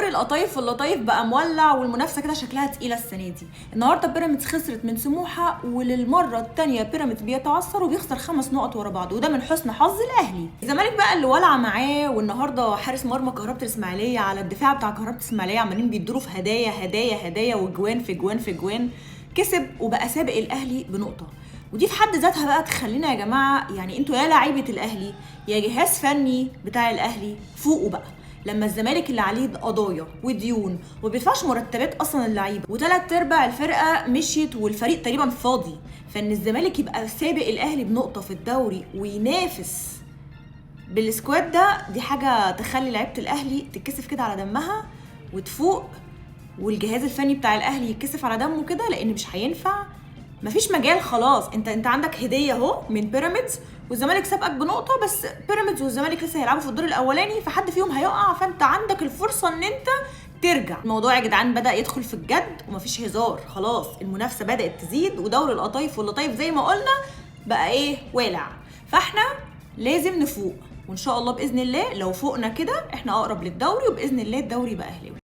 دوري القطايف واللطايف بقى مولع، والمنافسه كده شكلها تقيله السنه دي. النهارده بيراميدز خسرت من سموحه، وللمره الثانيه بيراميدز بيتعثر وبيخسر 5 نقط ورا بعض، وده من حسن حظ الاهلي. الزمالك بقى اللي ولع معاه، والنهارده حارس مرمى كهربة الاسماعيليه على الدفاع بتاع كهربة الاسماعيليه عمالين بيدوروا في هدايا هدايا هدايا، وجوان في جوان في جوان، كسب وبقى سابق الاهلي بنقطه. ودي في حد ذاتها بقى تخلينا يا جماعه، يعني انتوا يا لعيبه الاهلي يا جهاز فني بتاع الاهلي فوقوا بقى. لما الزمالك اللي عليه قضايا وديون وما بيدفعش مرتبات اصلا اللعيبه، وثلاث ارباع الفرقه مشيت والفريق تقريبا فاضي، فان الزمالك يبقى سابق الاهلي بنقطه في الدوري وينافس بالسكواد ده، دي حاجه تخلي لعيبه الاهلي تتكسف كده على دمها وتفوق، والجهاز الفني بتاع الاهلي يتكسف على دمه كده، لان مش هينفع. مفيش مجال خلاص. انت عندك هديه اهو من بيراميدز، والزمالك سابقك بنقطه، بس بيراميدز والزمالك لسه هيلعبوا في الدور الاولاني، فحد فيهم هيقع، فانت عندك الفرصه ان انت ترجع. الموضوع يا جدعان بدا يدخل في الجد ومفيش هزار، خلاص المنافسه بدات تزيد، ودوري القطايف واللطايف زي ما قلنا بقى ايه، والع. فاحنا لازم نفوق، وان شاء الله باذن الله لو فوقنا كده احنا اقرب للدوري، وباذن الله الدوري بقى اهلاوي.